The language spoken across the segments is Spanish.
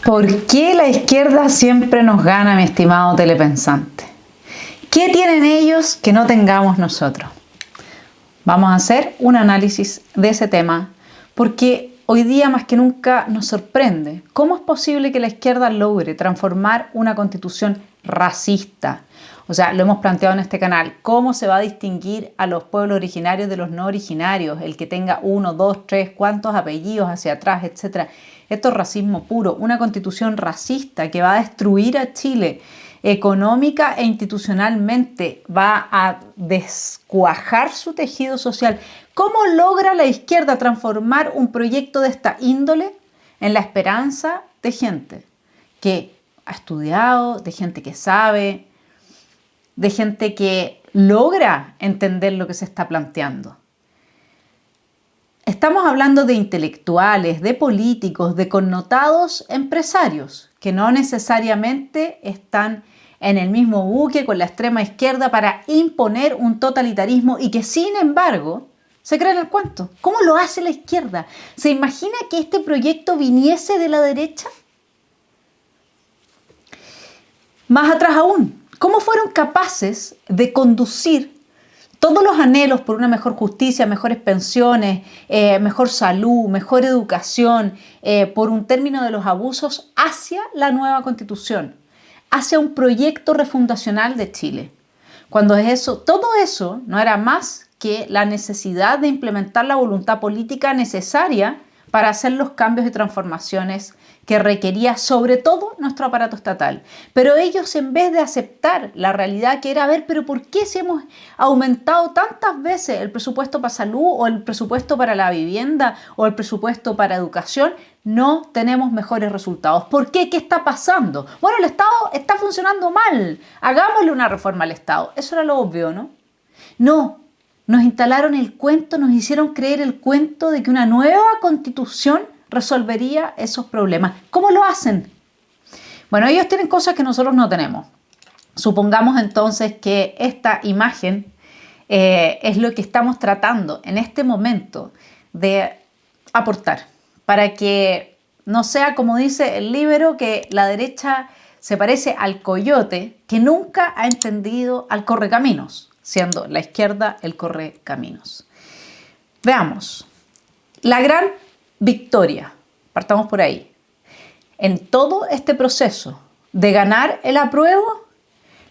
¿Por qué la izquierda siempre nos gana, mi estimado telepensante? ¿Qué tienen ellos que no tengamos nosotros? Vamos a hacer un análisis de ese tema porque hoy día más que nunca nos sorprende. ¿Cómo es posible que la izquierda logre transformar una constitución racista? O sea, lo hemos planteado en este canal. ¿Cómo se va a distinguir a los pueblos originarios de los no originarios? El que tenga 1, 2, 3, cuántos apellidos hacia atrás, etcétera. Esto es racismo puro. Una constitución racista que va a destruir a Chile económica e institucionalmente, va a descuajar su tejido social. ¿Cómo logra la izquierda transformar un proyecto de esta índole en la esperanza de gente que ha estudiado, de gente que sabe, de gente que logra entender lo que se está planteando? Estamos hablando de intelectuales, de políticos, de connotados empresarios que no necesariamente están en el mismo buque con la extrema izquierda para imponer un totalitarismo y que sin embargo se creen el cuento. ¿Cómo lo hace la izquierda? ¿Se imagina que este proyecto viniese de la derecha? Más atrás aún, ¿cómo fueron capaces de conducir todos los anhelos por una mejor justicia, mejores pensiones, mejor salud, mejor educación, por un término de los abusos, hacia la nueva Constitución, hacia un proyecto refundacional de Chile? Cuando todo eso no era más que la necesidad de implementar la voluntad política necesaria para hacer los cambios y transformaciones que requería sobre todo nuestro aparato estatal. Pero ellos, en vez de aceptar la realidad que era, a ver, pero ¿por qué si hemos aumentado tantas veces el presupuesto para salud o el presupuesto para la vivienda o el presupuesto para educación, no tenemos mejores resultados? ¿Por qué? ¿Qué está pasando? Bueno, el Estado está funcionando mal. Hagámosle una reforma al Estado. Eso era lo obvio, ¿no? No. Nos instalaron el cuento, nos hicieron creer el cuento de que una nueva constitución resolvería esos problemas. ¿Cómo lo hacen? Bueno, ellos tienen cosas que nosotros no tenemos. Supongamos entonces que esta imagen es lo que estamos tratando en este momento de aportar para que no sea como dice el libro, que la derecha se parece al coyote que nunca ha entendido al correcaminos, siendo la izquierda el correcaminos. Veamos. La gran victoria, partamos por ahí, en todo este proceso de ganar el apruebo,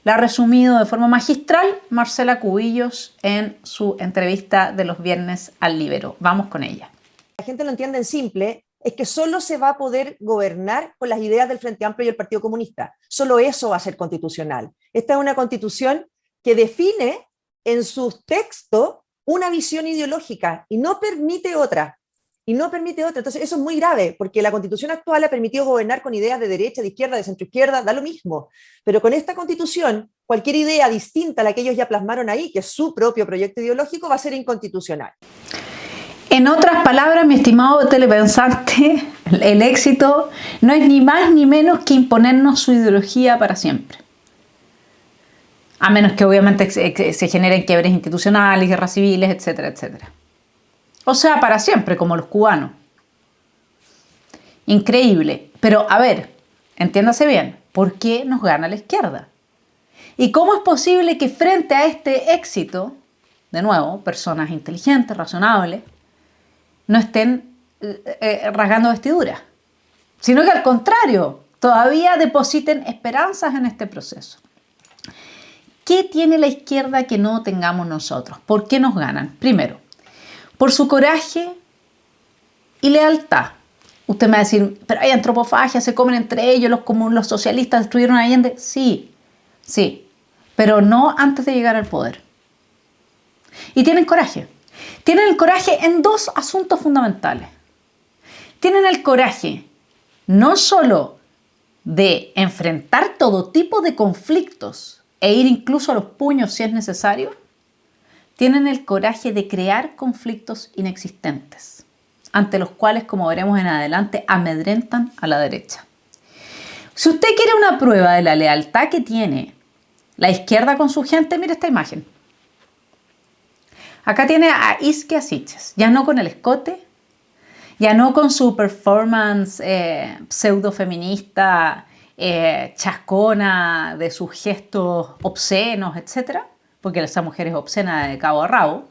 la ha resumido de forma magistral Marcela Cubillos en su entrevista de los viernes al Libero. Vamos con ella. La gente lo entiende en simple, es que solo se va a poder gobernar con las ideas del Frente Amplio y el Partido Comunista. Solo eso va a ser constitucional. Esta es una constitución que define en sus textos una visión ideológica y no permite otra. Entonces eso es muy grave, porque la constitución actual ha permitido gobernar con ideas de derecha, de izquierda, de centroizquierda, da lo mismo. Pero con esta constitución, cualquier idea distinta a la que ellos ya plasmaron ahí, que es su propio proyecto ideológico, va a ser inconstitucional. En otras palabras, mi estimado telepensante, el éxito no es ni más ni menos que imponernos su ideología para siempre. A menos que obviamente se generen quiebres institucionales, guerras civiles, etcétera, etcétera. O sea, para siempre, como los cubanos. Increíble. Pero, a ver, entiéndase bien, ¿por qué nos gana la izquierda? ¿Y cómo es posible que frente a este éxito, de nuevo, personas inteligentes, razonables, no estén rasgando vestiduras? Sino que al contrario, todavía depositen esperanzas en este proceso. ¿Qué tiene la izquierda que no tengamos nosotros? ¿Por qué nos ganan? Primero, por su coraje y lealtad. Usted me va a decir, pero hay antropofagia, se comen entre ellos, los socialistas destruyeron a Allende. Sí, pero no antes de llegar al poder. Y tienen coraje. Tienen el coraje en dos asuntos fundamentales. Tienen el coraje no solo de enfrentar todo tipo de conflictos e ir incluso a los puños si es necesario, tienen el coraje de crear conflictos inexistentes, ante los cuales, como veremos en adelante, amedrentan a la derecha. Si usted quiere una prueba de la lealtad que tiene la izquierda con su gente, mire esta imagen. Acá tiene a Isquia Siches, ya no con el escote, Ya no con su performance pseudo-feminista, chascona de sus gestos obscenos, etc. Porque esa mujer es obscena de cabo a rabo.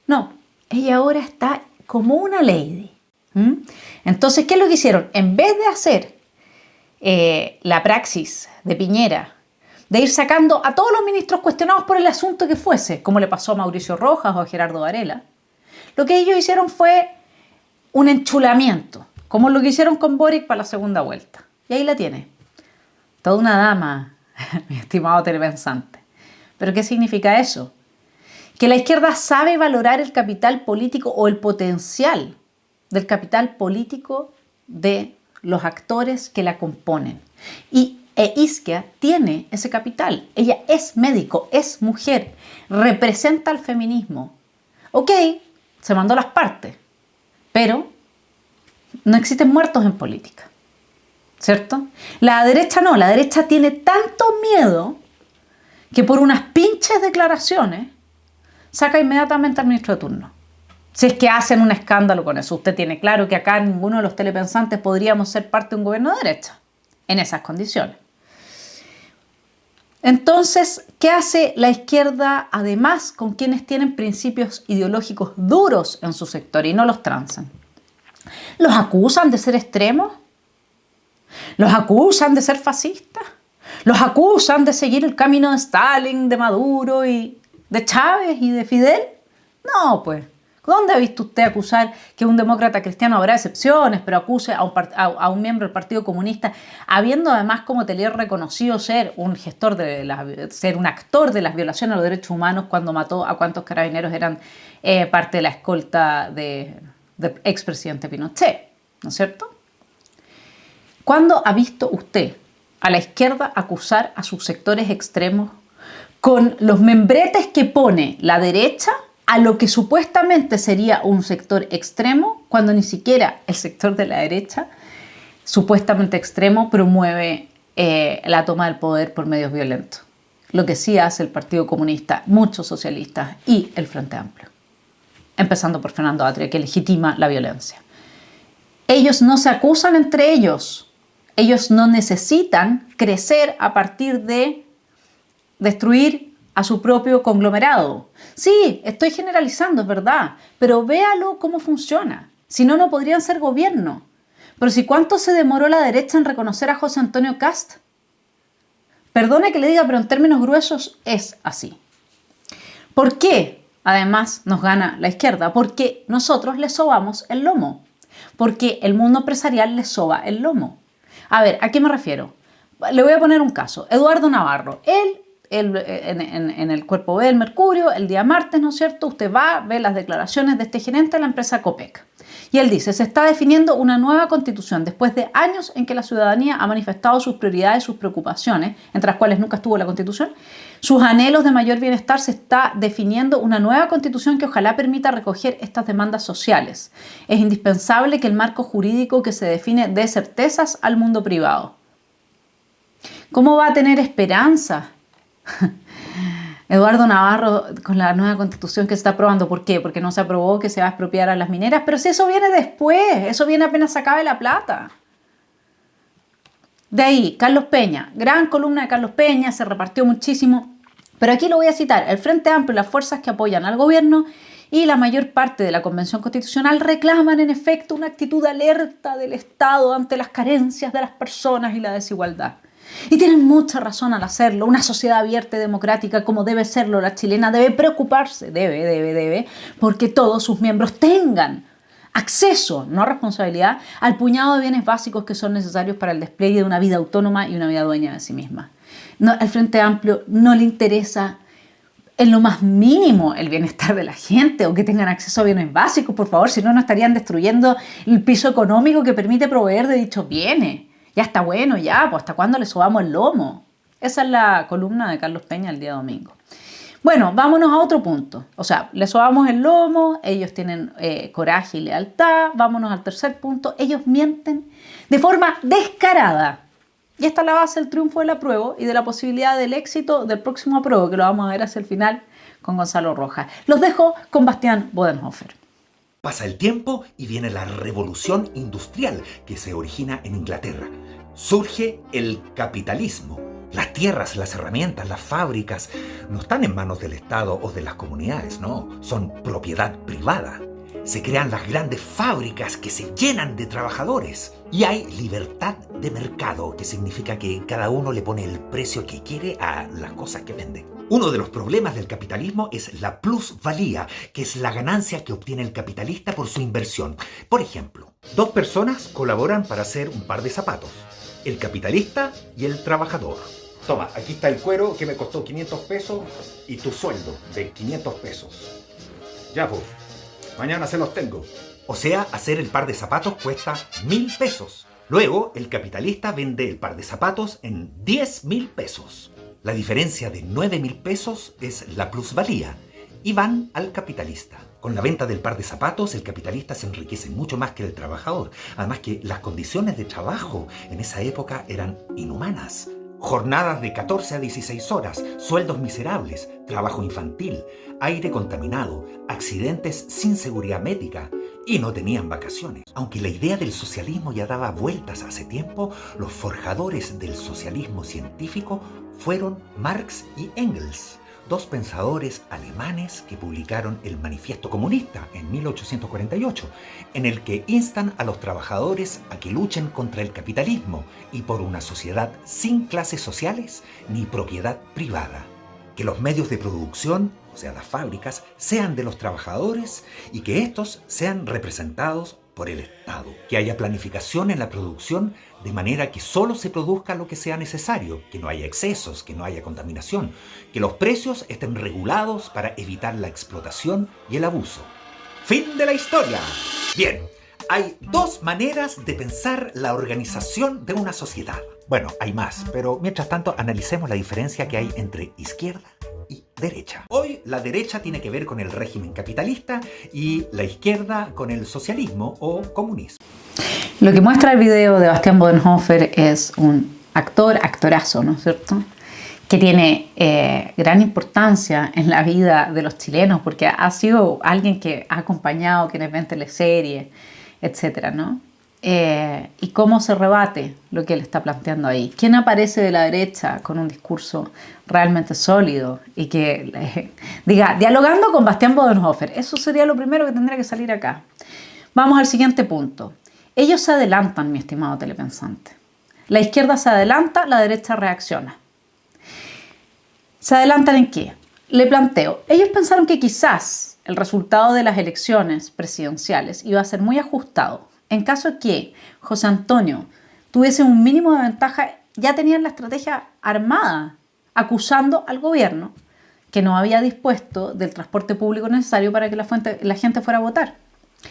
No, ella ahora está como una lady. Entonces, ¿qué es lo que hicieron? En vez de hacer la praxis de Piñera, de ir sacando a todos los ministros cuestionados por el asunto que fuese, como le pasó a Mauricio Rojas o a Gerardo Varela, lo que ellos hicieron fue un enchulamiento, como lo que hicieron con Boric para la segunda vuelta. Y ahí la tiene. Toda una dama, mi estimado telepensante. ¿Pero qué significa eso? Que la izquierda sabe valorar el capital político o el potencial del capital político de los actores que la componen. Y Isquia tiene ese capital. Ella es médico, es mujer, representa al feminismo. Ok, se mandó las partes, pero no existen muertos en política, ¿cierto? La derecha no, la derecha tiene tanto miedo que por unas pinches declaraciones saca inmediatamente al ministro de turno. Si es que hacen un escándalo con eso. Usted tiene claro que acá ninguno de los telepensantes podríamos ser parte de un gobierno de derecha en esas condiciones. Entonces, ¿qué hace la izquierda además con quienes tienen principios ideológicos duros en su sector y no los transan? ¿Los acusan de ser extremos? ¿Los acusan de ser fascistas? ¿Los acusan de seguir el camino de Stalin, de Maduro y de Chávez y de Fidel? No, pues. ¿Dónde ha visto usted acusar que un demócrata cristiano, habrá excepciones, pero acuse a un miembro del Partido Comunista, habiendo además como Telier reconocido ser un gestor ser un actor de las violaciones a los derechos humanos cuando mató a cuantos carabineros eran parte de la escolta del expresidente Pinochet, ¿no es cierto? ¿Cuándo ha visto usted a la izquierda acusar a sus sectores extremos con los membretes que pone la derecha a lo que supuestamente sería un sector extremo, cuando ni siquiera el sector de la derecha, supuestamente extremo, promueve la toma del poder por medios violentos? Lo que sí hace el Partido Comunista, muchos socialistas y el Frente Amplio, empezando por Fernando Atria, que legitima la violencia. Ellos no se acusan entre ellos, ellos no necesitan crecer a partir de destruir a su propio conglomerado. Sí, estoy generalizando, es verdad, pero véalo cómo funciona. Si no, no podrían ser gobierno. Pero si cuánto se demoró la derecha en reconocer a José Antonio Kast. Perdone que le diga, pero en términos gruesos es así. ¿Por qué, además, nos gana la izquierda? Porque nosotros le sobamos el lomo. Porque el mundo empresarial le soba el lomo. A ver, ¿a qué me refiero? Le voy a poner un caso. Eduardo Navarro, él en el Cuerpo B del Mercurio, el día martes, ¿no es cierto? Usted va, ve las declaraciones de este gerente de la empresa Copec. Y él dice, se está definiendo una nueva constitución después de años en que la ciudadanía ha manifestado sus prioridades, sus preocupaciones, entre las cuales nunca estuvo la constitución, sus anhelos de mayor bienestar. Se está definiendo una nueva constitución que ojalá permita recoger estas demandas sociales. Es indispensable que el marco jurídico que se define dé certezas al mundo privado. ¿Cómo va a tener esperanza Eduardo Navarro con la nueva constitución que se está aprobando? ¿Por qué? Porque no se aprobó que se va a expropiar a las mineras, pero si eso viene después, eso viene apenas se acabe la plata. De ahí, Carlos Peña, gran columna de Carlos Peña, se repartió muchísimo, pero aquí lo voy a citar: el Frente Amplio y las fuerzas que apoyan al gobierno y la mayor parte de la Convención Constitucional reclaman en efecto una actitud alerta del Estado ante las carencias de las personas y la desigualdad. Y tienen mucha razón al hacerlo. Una sociedad abierta y democrática, como debe serlo la chilena, debe preocuparse, porque todos sus miembros tengan acceso, no responsabilidad, al puñado de bienes básicos que son necesarios para el despliegue de una vida autónoma y una vida dueña de sí misma. No, al Frente Amplio no le interesa en lo más mínimo el bienestar de la gente o que tengan acceso a bienes básicos, por favor, si no, no estarían destruyendo el piso económico que permite proveer de dichos bienes. Ya está bueno, ya, pues ¿hasta cuándo le sobamos el lomo? Esa es la columna de Carlos Peña el día domingo. Bueno, vámonos a otro punto. O sea, le sobamos el lomo, ellos tienen coraje y lealtad. Vámonos al tercer punto. Ellos mienten de forma descarada. Y esta es la base del triunfo del apruebo y de la posibilidad del éxito del próximo apruebo, que lo vamos a ver hacia el final con Gonzalo Rojas. Los dejo con Bastián Bodenhofer. Pasa el tiempo y viene la revolución industrial que se origina en Inglaterra. Surge el capitalismo. Las tierras, las herramientas, las fábricas no están en manos del Estado o de las comunidades, no, son propiedad privada. Se crean las grandes fábricas que se llenan de trabajadores y hay libertad de mercado, que significa que cada uno le pone el precio que quiere a las cosas que vende. Uno de los problemas del capitalismo es la plusvalía, que es la ganancia que obtiene el capitalista por su inversión. Por ejemplo, dos personas colaboran para hacer un par de zapatos, el capitalista y el trabajador. Toma, aquí está el cuero que me costó 500 pesos y tu sueldo de 500 pesos. Ya pues, mañana se los tengo. O sea, hacer el par de zapatos cuesta 1.000 pesos. Luego, el capitalista vende el par de zapatos en 10.000 pesos. La diferencia de 9.000 pesos es la plusvalía y van al capitalista. Con la venta del par de zapatos, el capitalista se enriquece mucho más que el trabajador. Además que las condiciones de trabajo en esa época eran inhumanas. Jornadas de 14 a 16 horas, sueldos miserables, trabajo infantil, aire contaminado, accidentes sin seguridad médica y no tenían vacaciones. Aunque la idea del socialismo ya daba vueltas hace tiempo, los forjadores del socialismo científico fueron Marx y Engels, dos pensadores alemanes que publicaron el Manifiesto Comunista en 1848, en el que instan a los trabajadores a que luchen contra el capitalismo y por una sociedad sin clases sociales ni propiedad privada. Que los medios de producción, o sea, las fábricas, sean de los trabajadores y que estos sean representados por el Estado. Que haya planificación en la producción de manera que solo se produzca lo que sea necesario, que no haya excesos, que no haya contaminación, que los precios estén regulados para evitar la explotación y el abuso. Fin de la historia. Bien, hay dos maneras de pensar la organización de una sociedad. Bueno, hay más, pero mientras tanto analicemos la diferencia que hay entre izquierda y derecha. Hoy la derecha tiene que ver con el régimen capitalista y la izquierda con el socialismo o comunismo. Lo que muestra el video de Bastián Bodenhofer es un actorazo, ¿no es cierto?, que tiene gran importancia en la vida de los chilenos, porque ha sido alguien que ha acompañado a quienes ven teleseries, etcétera, ¿no? Y cómo se rebate lo que él está planteando ahí. ¿Quién aparece de la derecha con un discurso realmente sólido y que diga, dialogando con Bastián Bodenhofer? Eso sería lo primero que tendría que salir acá. Vamos al siguiente punto. Ellos se adelantan, mi estimado telepensante. La izquierda se adelanta, la derecha reacciona. ¿Se adelantan en qué? Le planteo. Ellos pensaron que quizás el resultado de las elecciones presidenciales iba a ser muy ajustado. En caso de que José Antonio tuviese un mínimo de ventaja, ya tenían la estrategia armada, acusando al gobierno que no había dispuesto del transporte público necesario para que la gente fuera a votar.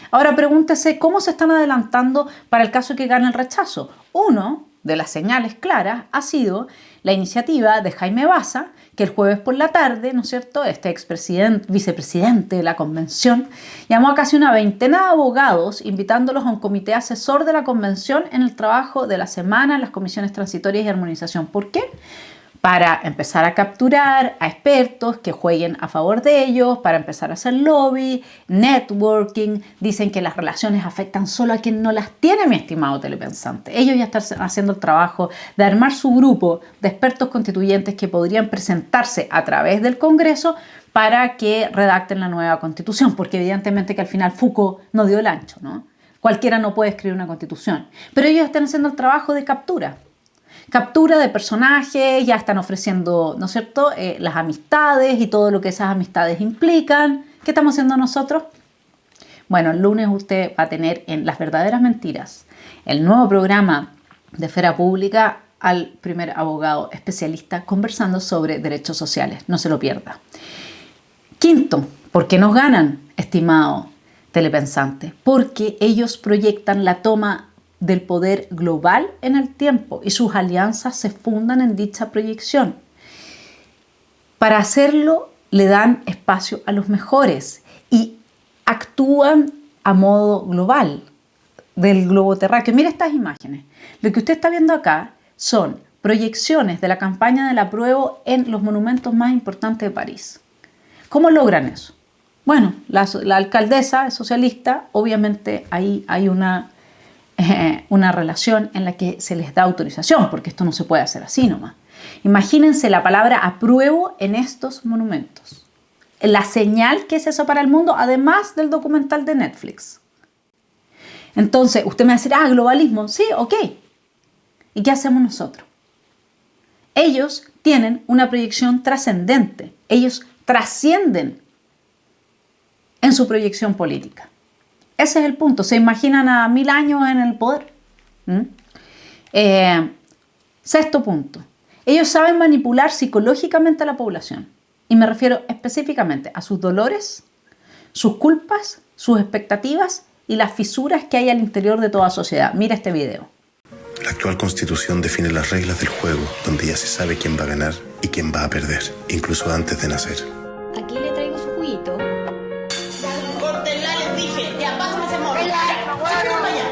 Ahora pregúntese cómo se están adelantando para el caso de que gane el rechazo. Uno de las señales claras ha sido la iniciativa de Jaime Baza, que el jueves por la tarde, ¿no es cierto?, este vicepresidente de la convención, llamó a casi una veintena de abogados, invitándolos a un comité asesor de la convención en el trabajo de la semana en las comisiones transitorias y armonización. ¿Por qué? Para empezar a capturar a expertos que jueguen a favor de ellos, para empezar a hacer lobby, networking. Dicen que las relaciones afectan solo a quien no las tiene, mi estimado telepensante. Ellos ya están haciendo el trabajo de armar su grupo de expertos constituyentes que podrían presentarse a través del Congreso para que redacten la nueva Constitución, porque evidentemente que al final Foucault no dio el ancho, ¿no? Cualquiera no puede escribir una Constitución, pero ellos están haciendo el trabajo de captura de personajes, ya están ofreciendo, ¿no es cierto?, las amistades y todo lo que esas amistades implican. ¿Qué estamos haciendo nosotros? Bueno, el lunes usted va a tener en Las Verdaderas Mentiras, el nuevo programa de Esfera Pública, al primer abogado especialista conversando sobre derechos sociales. No se lo pierda. Quinto, ¿por qué nos ganan, estimado telepensante? Porque ellos proyectan la toma del poder global en el tiempo y sus alianzas se fundan en dicha proyección. Para hacerlo le dan espacio a los mejores y actúan a modo global del globo terráqueo. Mira estas imágenes. Lo que usted está viendo acá son proyecciones de la campaña del apruebo en los monumentos más importantes de París. ¿Cómo logran eso? Bueno, la alcaldesa es socialista, obviamente ahí hay una relación en la que se les da autorización, porque esto no se puede hacer así nomás. Imagínense la palabra apruebo en estos monumentos. La señal que es eso para el mundo, además del documental de Netflix. Entonces, usted me va a decir, globalismo. Sí, ok. ¿Y qué hacemos nosotros? Ellos tienen una proyección trascendente. Ellos trascienden en su proyección política. Ese es el punto. Se imaginan a 1000 años en el poder. Sexto punto. Ellos saben manipular psicológicamente a la población. Y me refiero específicamente a sus dolores, sus culpas, sus expectativas y las fisuras que hay al interior de toda sociedad. Mira este video. La actual Constitución define las reglas del juego, donde ya se sabe quién va a ganar y quién va a perder, incluso antes de nacer. Aquí le traigo su juguito. Córtenla, les dije. Ya, pásame ese móvil. Sáquenlo para allá.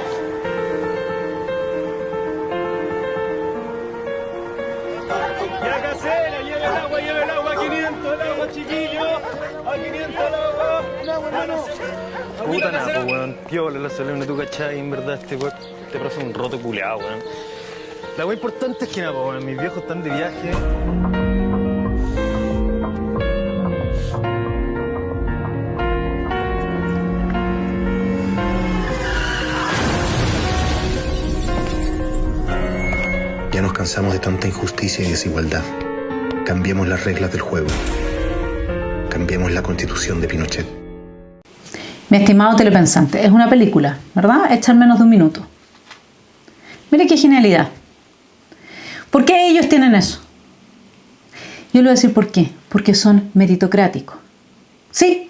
Ya casera, lleve el agua, 500 el agua, chiquillo. A 500 el agua. Puta nada, pues, weón. Piola la solemne, tú cachai, en verdad, este profe es un roto culeado, weón. La weá importante es que nada, pues, weón, mis viejos están de viaje. Ya nos cansamos de tanta injusticia y desigualdad. Cambiemos las reglas del juego. Cambiemos la Constitución de Pinochet. Mi estimado telepensante, es una película, ¿verdad? Hecha en menos de un minuto. Mire qué genialidad. ¿Por qué ellos tienen eso? Yo le voy a decir por qué. Porque son meritocráticos. Sí,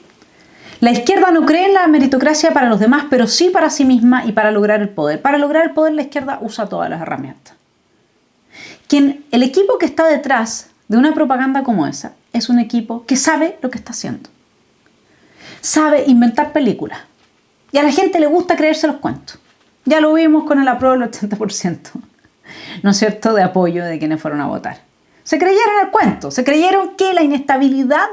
la izquierda no cree en la meritocracia para los demás, pero sí para sí misma y para lograr el poder. Para lograr el poder, la izquierda usa todas las herramientas. El equipo que está detrás de una propaganda como esa es un equipo que sabe lo que está haciendo. Sabe inventar películas. Y a la gente le gusta creerse los cuentos. Ya lo vimos con el apruebo del 80%, ¿no es cierto?, de apoyo de quienes fueron a votar. Se creyeron el cuento, se creyeron que la inestabilidad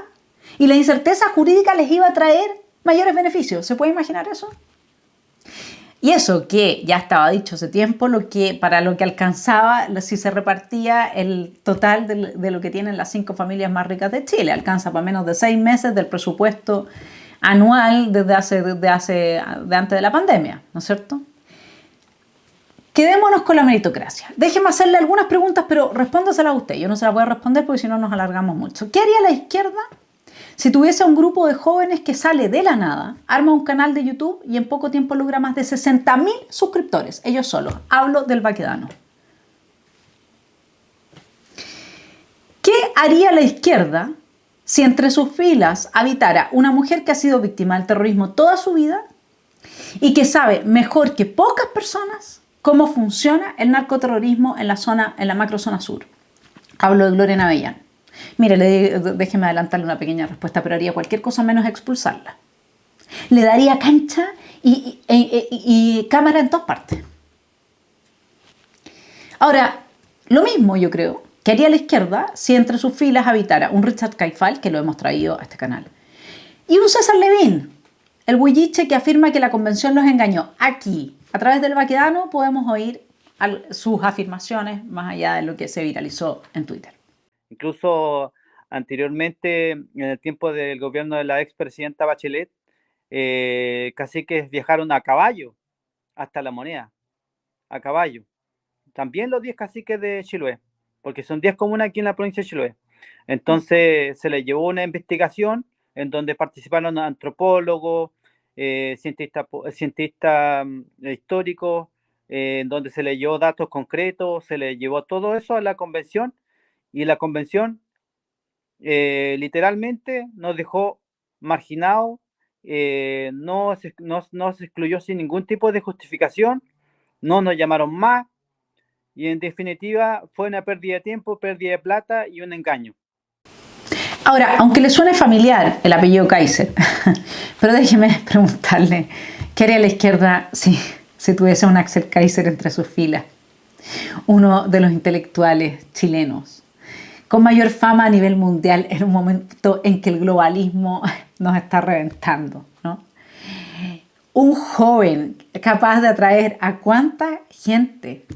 y la incerteza jurídica les iba a traer mayores beneficios. ¿Se puede imaginar eso? Y eso que ya estaba dicho hace tiempo, para lo que alcanzaba si se repartía el total de lo que tienen las 5 familias más ricas de Chile. Alcanza para menos de 6 meses del presupuesto anual desde antes de la pandemia, ¿no es cierto? Quedémonos con la meritocracia. Déjeme hacerle algunas preguntas, pero respóndaselas a usted. Yo no se las voy a responder porque si no nos alargamos mucho. ¿Qué haría la izquierda si tuviese un grupo de jóvenes que sale de la nada, arma un canal de YouTube y en poco tiempo logra más de 60.000 suscriptores? Ellos solos. Hablo del Baquedano. ¿Qué haría la izquierda si entre sus filas habitara una mujer que ha sido víctima del terrorismo toda su vida y que sabe mejor que pocas personas cómo funciona el narcoterrorismo en la macrozona sur? Hablo de Gloria Navellán. Mire, déjeme adelantarle una pequeña respuesta, pero haría cualquier cosa menos expulsarla. Le daría cancha y cámara en todas partes. Ahora, lo mismo yo creo que haría la izquierda si entre sus filas habitara un Richard Caifal, que lo hemos traído a este canal, y un César Levin, el huilliche que afirma que la convención los engañó. Aquí, a través del Baquedano, podemos oír sus afirmaciones más allá de lo que se viralizó en Twitter. Incluso anteriormente, en el tiempo del gobierno de la expresidenta Bachelet, caciques viajaron a caballo hasta La Moneda, a caballo. También los 10 caciques de Chiloé, porque son 10 comunas aquí en la provincia de Chiloé. Entonces se les llevó una investigación en donde participaron antropólogos, cientistas históricos, en donde se les llevó datos concretos, se les llevó todo eso a la convención, y la convención literalmente nos dejó marginados, no se excluyó sin ningún tipo de justificación, no nos llamaron más, y en definitiva fue una pérdida de tiempo, pérdida de plata y un engaño. Ahora, aunque le suene familiar el apellido Kaiser, pero déjeme preguntarle, ¿qué haría la izquierda si tuviese un Axel Kaiser entre sus filas? Uno de los intelectuales chilenos con mayor fama a nivel mundial en un momento en que el globalismo nos está reventando, ¿no? Un joven capaz de atraer a cuánta gente.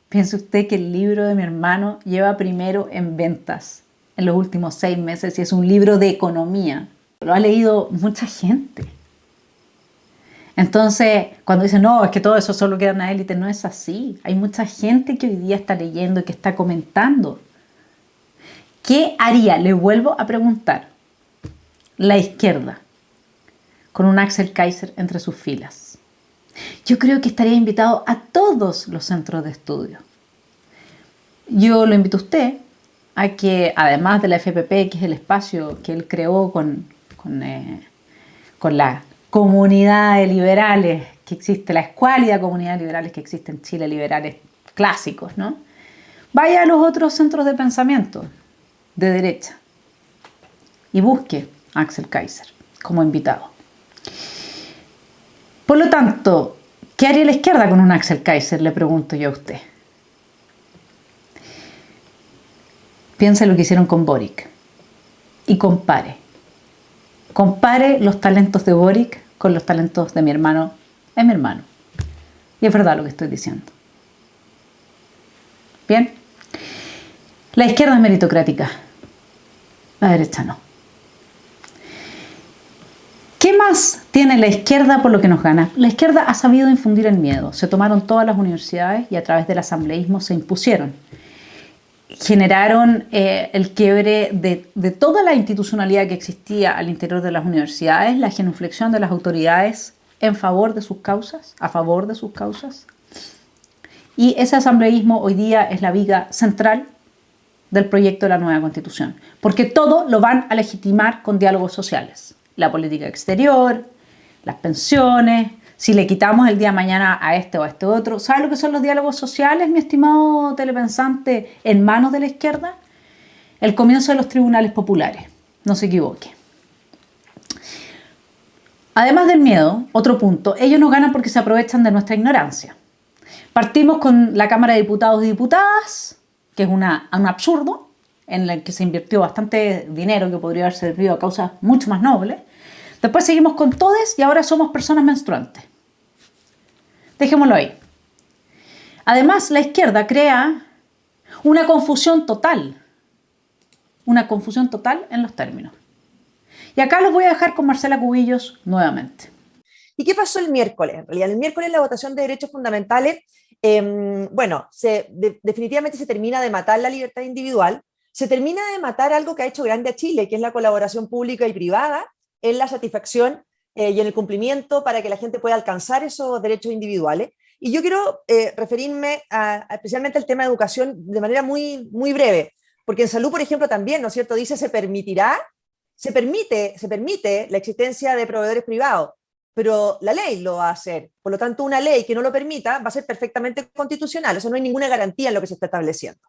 Piense usted que el libro de mi hermano lleva primero en ventas en los últimos 6 meses y es un libro de economía. Lo ha leído mucha gente. Entonces, cuando dicen, no, es que todo eso solo queda en la élite, no es así. Hay mucha gente que hoy día está leyendo y que está comentando. ¿Qué haría? Le vuelvo a preguntar. La izquierda, con un Axel Kaiser entre sus filas. Yo creo que estaría invitado a todos los centros de estudio. Yo lo invito a usted a que, además de la FPP, que es el espacio que él creó con la comunidad de liberales que existe, la escuálida comunidad de liberales que existe en Chile, liberales clásicos, ¿no? Vaya a los otros centros de pensamiento de derecha y busque a Axel Kaiser como invitado. Por lo tanto, ¿qué haría la izquierda con un Axel Kaiser? Le pregunto yo a usted. Piense lo que hicieron con Boric y compare. Compare los talentos de Boric con los talentos de mi hermano. Es mi hermano. Y es verdad lo que estoy diciendo. Bien. La izquierda es meritocrática. La derecha no. ¿Qué más tiene la izquierda por lo que nos gana? La izquierda ha sabido infundir el miedo. Se tomaron todas las universidades y a través del asambleísmo se impusieron. Generaron el quiebre de toda la institucionalidad que existía al interior de las universidades, la genuflexión de las autoridades en favor de sus causas, a favor de sus causas. Y ese asambleísmo hoy día es la viga central del proyecto de la nueva Constitución, porque todo lo van a legitimar con diálogos sociales. La política exterior, las pensiones, si le quitamos el día de mañana a este o a este otro. ¿Sabe lo que son los diálogos sociales, mi estimado telepensante, en manos de la izquierda? El comienzo de los tribunales populares, no se equivoque. Además del miedo, otro punto, ellos nos ganan porque se aprovechan de nuestra ignorancia. Partimos con la Cámara de Diputados y Diputadas, que es un absurdo, en el que se invirtió bastante dinero que podría haber servido a causas mucho más nobles. Después seguimos con todes y ahora somos personas menstruantes. Dejémoslo ahí. Además, la izquierda crea una confusión total en los términos. Y acá los voy a dejar con Marcela Cubillos nuevamente. ¿Y qué pasó el miércoles? En realidad, el miércoles la votación de derechos fundamentales, definitivamente se termina de matar la libertad individual, se termina de matar algo que ha hecho grande a Chile, que es la colaboración pública y privada en la satisfacción y en el cumplimiento para que la gente pueda alcanzar esos derechos individuales. Y yo quiero referirme especialmente al tema de educación de manera muy, muy breve, porque en salud, por ejemplo, también, ¿no es cierto?, dice se permite la existencia de proveedores privados, pero la ley lo va a hacer. Por lo tanto, una ley que no lo permita va a ser perfectamente constitucional. Eso no hay ninguna garantía en lo que se está estableciendo.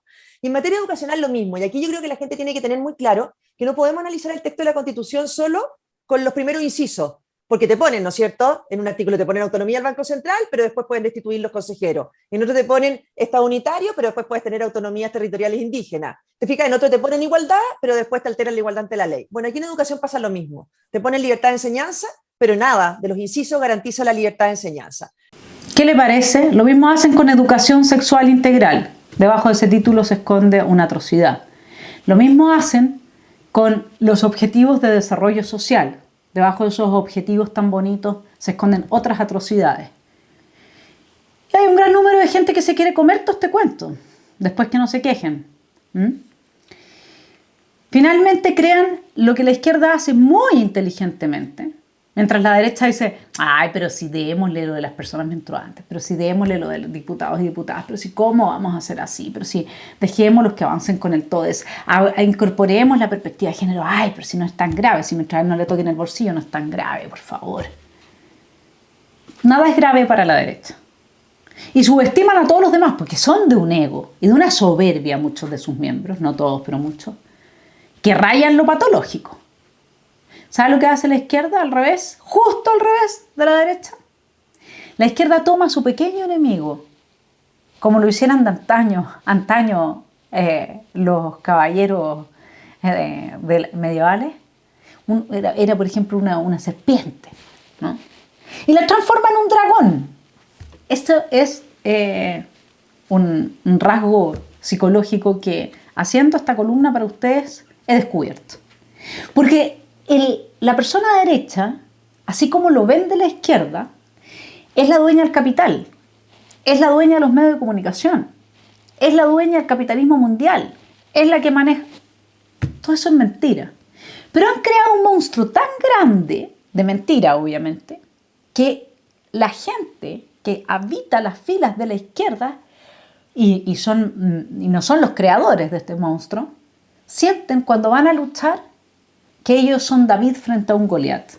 Y en materia educacional lo mismo. Y aquí yo creo que la gente tiene que tener muy claro que no podemos analizar el texto de la Constitución solo con los primeros incisos, porque te ponen, ¿no es cierto? En un artículo te ponen autonomía al Banco Central, pero después pueden destituir los consejeros. En otro te ponen Estado unitario, pero después puedes tener autonomías territoriales indígenas. Te fijas, en otro te ponen igualdad, pero después te alteran la igualdad ante la ley. Bueno, aquí en educación pasa lo mismo. Te ponen libertad de enseñanza, pero nada de los incisos garantiza la libertad de enseñanza. ¿Qué le parece? Lo mismo hacen con educación sexual integral. Debajo de ese título se esconde una atrocidad. Lo mismo hacen con los objetivos de desarrollo social. Debajo de esos objetivos tan bonitos se esconden otras atrocidades. Y hay un gran número de gente que se quiere comer todo este cuento, después que no se quejen. Finalmente crean lo que la izquierda hace muy inteligentemente, mientras la derecha dice, ay, pero si démosle lo de las personas menstruantes, pero si démosle lo de los diputados y diputadas, pero si cómo vamos a hacer así, pero si dejemos los que avancen con el TODES, incorporemos la perspectiva de género, ay, pero si no es tan grave, si mientras no le toquen el bolsillo no es tan grave, por favor. Nada es grave para la derecha. Y subestiman a todos los demás porque son de un ego y de una soberbia muchos de sus miembros, no todos, pero muchos, que rayan lo patológico. ¿Sabe lo que hace la izquierda? Al revés, justo al revés de la derecha. La izquierda toma a su pequeño enemigo, como lo hicieran de antaño los caballeros medievales, era, por ejemplo, una serpiente, ¿no? Y la transforma en un dragón. Esto es un rasgo psicológico que, haciendo esta columna para ustedes, he descubierto. Porque la persona derecha, así como lo vende la izquierda, es la dueña del capital, es la dueña de los medios de comunicación, es la dueña del capitalismo mundial, es la que maneja. Todo eso es mentira. Pero han creado un monstruo tan grande, de mentira obviamente, que la gente que habita las filas de la izquierda y no son los creadores de este monstruo, sienten cuando van a luchar que ellos son David frente a un Goliat.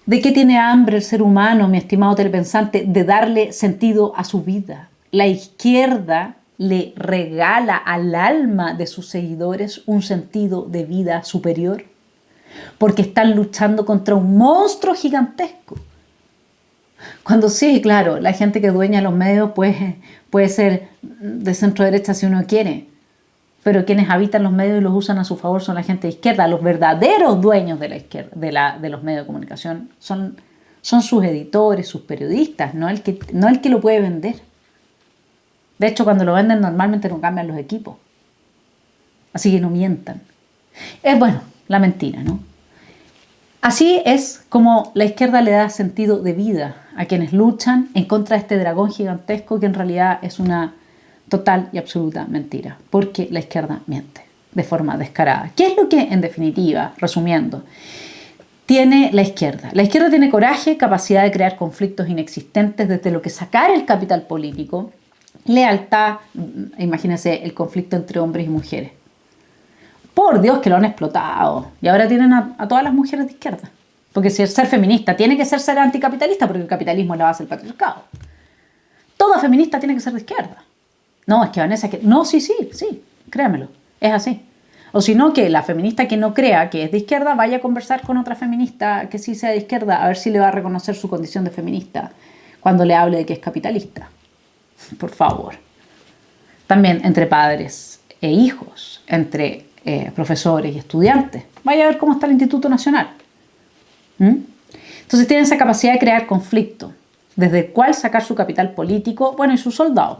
¿De qué tiene hambre el ser humano, mi estimado telepensante? De darle sentido a su vida. La izquierda le regala al alma de sus seguidores un sentido de vida superior, porque están luchando contra un monstruo gigantesco. Cuando sí, claro, la gente que dueña los medios puede ser de centro derecha si uno quiere, pero quienes habitan los medios y los usan a su favor son la gente de izquierda. Los verdaderos dueños de la izquierda, de los medios de comunicación son sus editores, sus periodistas, no el que lo puede vender. De hecho, cuando lo venden normalmente no cambian los equipos. Así que no mientan. Es bueno, la mentira, ¿no? Así es como la izquierda le da sentido de vida a quienes luchan en contra de este dragón gigantesco que en realidad es una total y absoluta mentira, porque la izquierda miente de forma descarada. ¿Qué es lo que, en definitiva, resumiendo, tiene la izquierda? La izquierda tiene coraje, capacidad de crear conflictos inexistentes, desde lo que sacar el capital político, lealtad, imagínense el conflicto entre hombres y mujeres. Por Dios que lo han explotado. Y ahora tienen a todas las mujeres de izquierda. Porque si es ser feminista tiene que ser anticapitalista, porque el capitalismo es la base del patriarcado. Toda feminista tiene que ser de izquierda. No, es que Vanessa, no, sí, créamelo, es así. O si no, que la feminista que no crea que es de izquierda vaya a conversar con otra feminista que sí sea de izquierda, a ver si le va a reconocer su condición de feminista cuando le hable de que es capitalista. Por favor. También entre padres e hijos, entre profesores y estudiantes. Vaya a ver cómo está el Instituto Nacional. Entonces tienen esa capacidad de crear conflicto, desde el cual sacar su capital político, bueno, y sus soldados.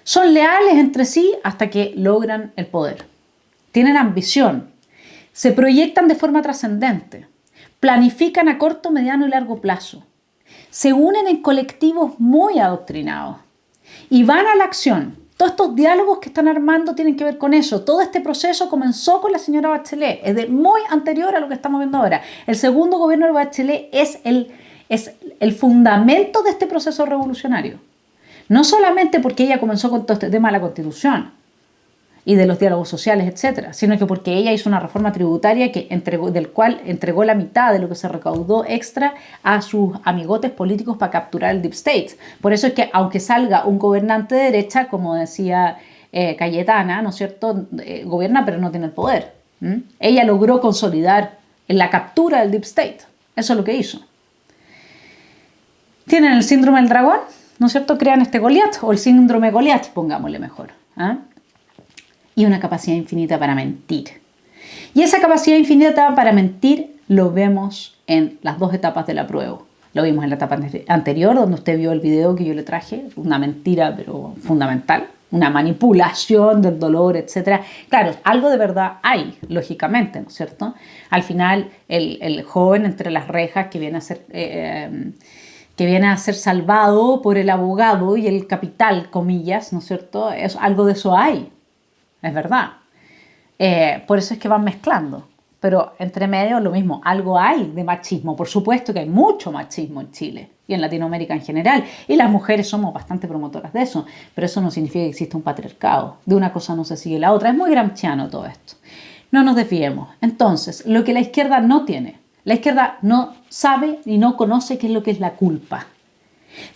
Son leales entre sí hasta que logran el poder. Tienen ambición, se proyectan de forma trascendente, planifican a corto, mediano y largo plazo, se unen en colectivos muy adoctrinados y van a la acción. Todos estos diálogos que están armando tienen que ver con eso. Todo este proceso comenzó con la señora Bachelet, es de muy anterior a lo que estamos viendo ahora. El segundo gobierno de Bachelet es el fundamento de este proceso revolucionario. No solamente porque ella comenzó con todo este tema de la Constitución y de los diálogos sociales, etcétera, sino que porque ella hizo una reforma tributaria del cual entregó la mitad de lo que se recaudó extra a sus amigotes políticos para capturar el Deep State. Por eso es que, aunque salga un gobernante de derecha, como decía Cayetana, ¿no es cierto?, gobierna pero no tiene el poder. Ella logró consolidar la captura del Deep State. Eso es lo que hizo. Tienen el síndrome del dragón, ¿no es cierto? Crean este Goliat, o el síndrome Goliat, pongámosle mejor. Y una capacidad infinita para mentir. Y esa capacidad infinita para mentir lo vemos en las dos etapas de la prueba. Lo vimos en la etapa anterior, donde usted vio el video que yo le traje, una mentira pero fundamental, una manipulación del dolor, etc. Claro, algo de verdad hay, lógicamente, ¿no es cierto? Al final, el joven entre las rejas que viene a ser salvado por el abogado y el capital, comillas, ¿no es cierto? Algo de eso hay. Es verdad. Por eso es que van mezclando. Pero entre medio lo mismo, algo hay de machismo. Por supuesto que hay mucho machismo en Chile y en Latinoamérica en general. Y las mujeres somos bastante promotoras de eso. Pero eso no significa que exista un patriarcado. De una cosa no se sigue la otra. Es muy gramsciano todo esto. No nos desviemos. Entonces, lo que la izquierda no tiene. La izquierda no sabe y no conoce qué es lo que es la culpa.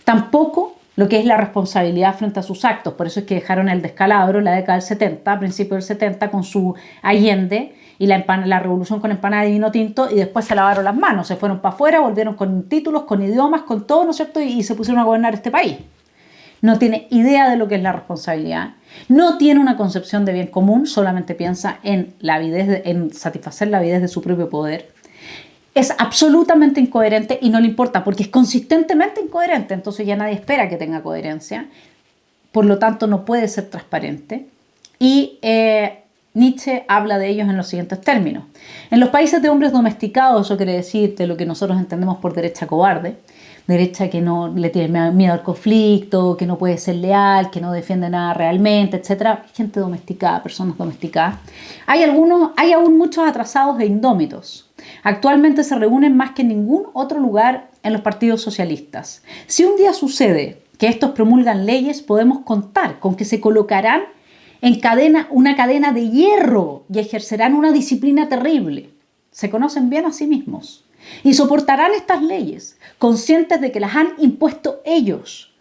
Tampoco lo que es la responsabilidad frente a sus actos. Por eso es que dejaron el descalabro en la década del 70, a principios del 70, con su Allende y la revolución con empanada de vino tinto, y después se lavaron las manos, se fueron para afuera, volvieron con títulos, con idiomas, con todo, ¿no es cierto? Y se pusieron a gobernar este país. no tiene idea de lo que es la responsabilidad, no tiene una concepción de bien común, solamente piensa en en satisfacer la avidez de su propio poder. Es absolutamente incoherente y no le importa porque es consistentemente incoherente, entonces ya nadie espera que tenga coherencia, por lo tanto no puede ser transparente. Y Nietzsche habla de ellos en los siguientes términos. En los países de hombres domesticados, eso quiere decir de lo que nosotros entendemos por derecha cobarde, derecha que no le tiene miedo al conflicto, que no puede ser leal, que no defiende nada realmente, etc. Gente domesticada, personas domesticadas. Hay aún muchos atrasados e indómitos. Actualmente se reúnen más que en ningún otro lugar en los partidos socialistas. Si un día sucede que estos promulgan leyes, podemos contar con que se colocarán en una cadena de hierro y ejercerán una disciplina terrible. Se conocen bien a sí mismos y soportarán estas leyes, conscientes de que las han impuesto ellos.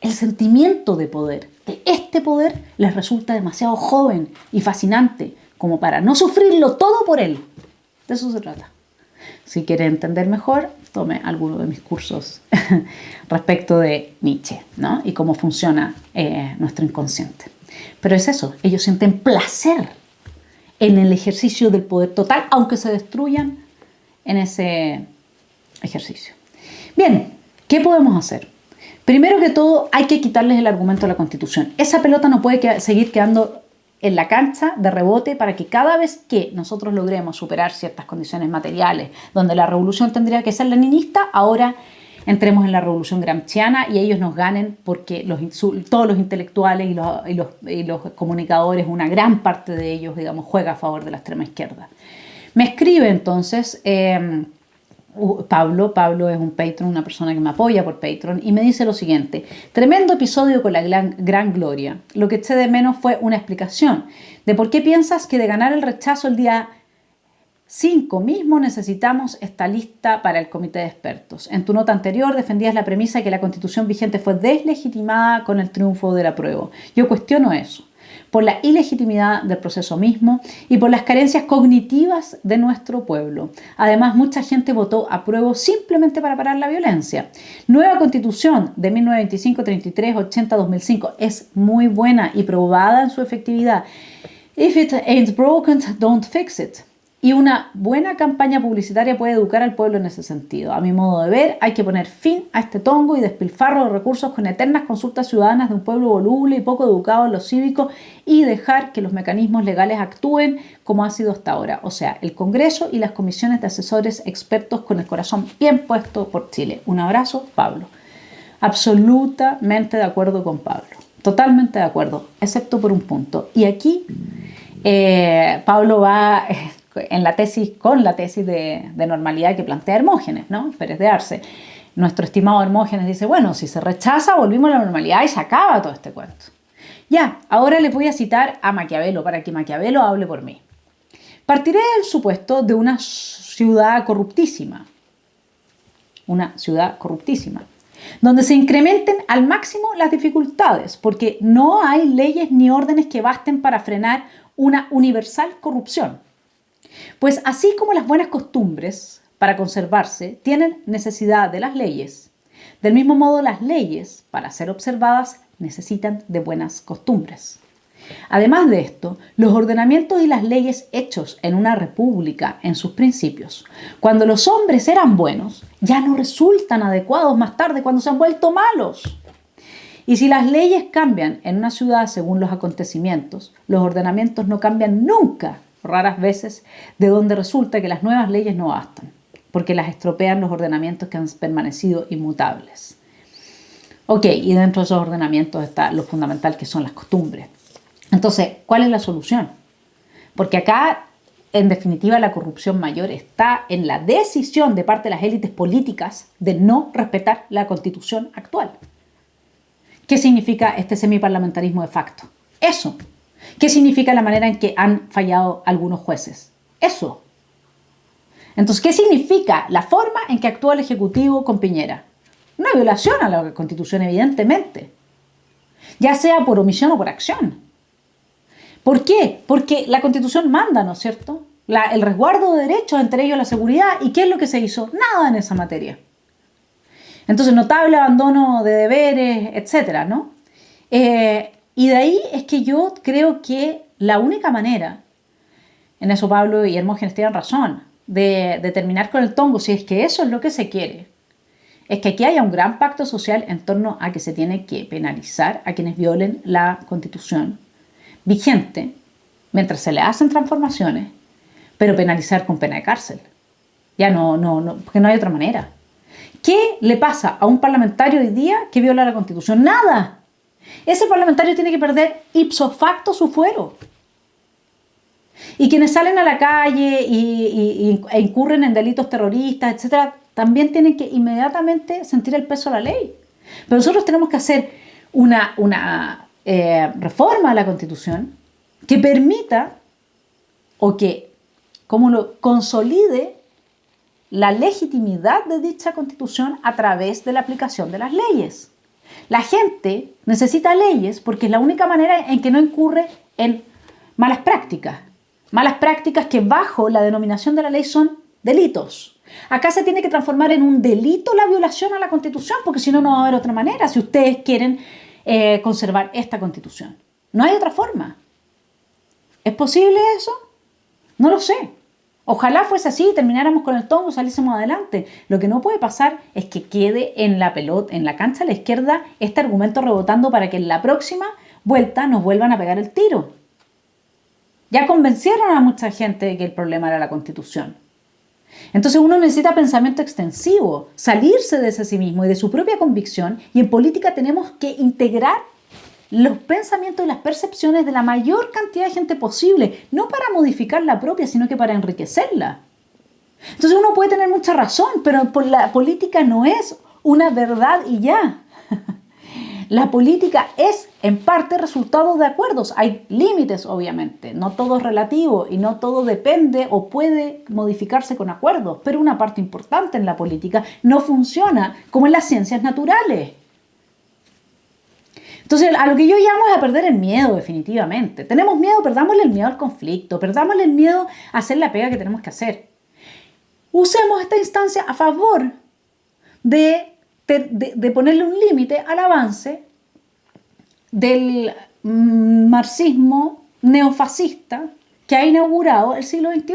El sentimiento de este poder les resulta demasiado joven y fascinante como para no sufrirlo todo por él. De eso se trata. Si quiere entender mejor, tome alguno de mis cursos respecto de Nietzsche, ¿no? Y cómo funciona nuestro inconsciente. Pero es eso, ellos sienten placer en el ejercicio del poder total, aunque se destruyan en ese ejercicio. Bien, ¿qué podemos hacer? Primero que todo, hay que quitarles el argumento de la Constitución. Esa pelota no puede seguir quedando en la cancha de rebote para que cada vez que nosotros logremos superar ciertas condiciones materiales, donde la revolución tendría que ser leninista, ahora entremos en la revolución gramsciana y ellos nos ganen porque todos los intelectuales y los comunicadores, una gran parte de ellos, digamos, juega a favor de la extrema izquierda. Me escribe entonces Pablo es un Patreon, una persona que me apoya por Patreon, y me dice lo siguiente: tremendo episodio con la gran Gloria. Lo que eché de menos fue una explicación de por qué piensas que de ganar el rechazo el día 5 mismo necesitamos esta lista para el comité de expertos. En tu nota anterior defendías la premisa de que la Constitución vigente fue deslegitimada con el triunfo del apruebo. Yo cuestiono eso, por la ilegitimidad del proceso mismo y por las carencias cognitivas de nuestro pueblo. Además, mucha gente votó apruebo simplemente para parar la violencia. Nueva Constitución de 1925, 33, 80, 2005 es muy buena y probada en su efectividad. If it ain't broken, don't fix it. Y una buena campaña publicitaria puede educar al pueblo en ese sentido. A mi modo de ver, hay que poner fin a este tongo y despilfarro de recursos con eternas consultas ciudadanas de un pueblo voluble y poco educado en lo cívico y dejar que los mecanismos legales actúen como ha sido hasta ahora. O sea, el Congreso y las comisiones de asesores expertos con el corazón bien puesto por Chile. Un abrazo, Pablo. Absolutamente de acuerdo con Pablo. Totalmente de acuerdo, excepto por un punto. Y aquí Pablo va con la tesis de normalidad que plantea Hermógenes, ¿no? Pérez de Arce. Nuestro estimado Hermógenes dice, bueno, si se rechaza, volvimos a la normalidad y se acaba todo este cuento. Ya, ahora les voy a citar a Maquiavelo para que Maquiavelo hable por mí. Partiré del supuesto de una ciudad corruptísima, donde se incrementen al máximo las dificultades, porque no hay leyes ni órdenes que basten para frenar una universal corrupción. Pues así como las buenas costumbres, para conservarse, tienen necesidad de las leyes, del mismo modo las leyes, para ser observadas, necesitan de buenas costumbres. Además de esto, los ordenamientos y las leyes hechos en una república en sus principios, cuando los hombres eran buenos, ya no resultan adecuados más tarde cuando se han vuelto malos. Y si las leyes cambian en una ciudad según los acontecimientos, los ordenamientos no cambian nunca, raras veces, de donde resulta que las nuevas leyes no bastan, porque las estropean los ordenamientos que han permanecido inmutables. Ok, y dentro de esos ordenamientos está lo fundamental que son las costumbres. Entonces, ¿cuál es la solución? Porque acá, en definitiva, la corrupción mayor está en la decisión de parte de las élites políticas de no respetar la Constitución actual. ¿Qué significa este semiparlamentarismo de facto? Eso. ¿Qué significa la manera en que han fallado algunos jueces? Eso. Entonces, ¿qué significa la forma en que actúa el Ejecutivo con Piñera? Una violación a la Constitución, evidentemente. Ya sea por omisión o por acción. ¿Por qué? Porque la Constitución manda, ¿no es cierto? El resguardo de derechos, entre ellos la seguridad. ¿Y qué es lo que se hizo? Nada en esa materia. Entonces, notable abandono de deberes, etcétera, ¿no? Y de ahí es que yo creo que la única manera, en eso Pablo y Hermógenes tienen razón, de terminar con el tongo, si es que eso es lo que se quiere, es que aquí haya un gran pacto social en torno a que se tiene que penalizar a quienes violen la Constitución vigente mientras se le hacen transformaciones, pero penalizar con pena de cárcel. Ya porque no hay otra manera. ¿Qué le pasa a un parlamentario hoy día que viola la Constitución? Nada. Ese parlamentario tiene que perder ipso facto su fuero. Y quienes salen a la calle e incurren en delitos terroristas, etcétera, también tienen que inmediatamente sentir el peso de la ley. Pero nosotros tenemos que hacer una reforma a la Constitución que permita o que como lo consolide la legitimidad de dicha Constitución a través de la aplicación de las leyes. La gente necesita leyes porque es la única manera en que no incurre en malas prácticas. Malas prácticas que bajo la denominación de la ley son delitos. Acá se tiene que transformar en un delito la violación a la Constitución, porque si no, no va a haber otra manera si ustedes quieren conservar esta Constitución. No hay otra forma. ¿Es posible eso? No lo sé. Ojalá fuese así, termináramos con el tongo, saliésemos adelante. Lo que no puede pasar es que quede en la pelota, en la cancha a la izquierda, este argumento rebotando para que en la próxima vuelta nos vuelvan a pegar el tiro. Ya convencieron a mucha gente de que el problema era la Constitución. Entonces uno necesita pensamiento extensivo, salirse de sí mismo y de su propia convicción, y en política tenemos que integrar los pensamientos y las percepciones de la mayor cantidad de gente posible, no para modificar la propia, sino que para enriquecerla. Entonces uno puede tener mucha razón, pero la política no es una verdad y ya. La política es en parte resultado de acuerdos. Hay límites, obviamente, no todo es relativo y no todo depende o puede modificarse con acuerdos, pero una parte importante en la política no funciona como en las ciencias naturales. Entonces, a lo que yo llamo es a perder el miedo, definitivamente. Tenemos miedo, perdámosle el miedo al conflicto, perdámosle el miedo a hacer la pega que tenemos que hacer. Usemos esta instancia a favor de ponerle un límite al avance del marxismo neofascista que ha inaugurado el siglo XXI.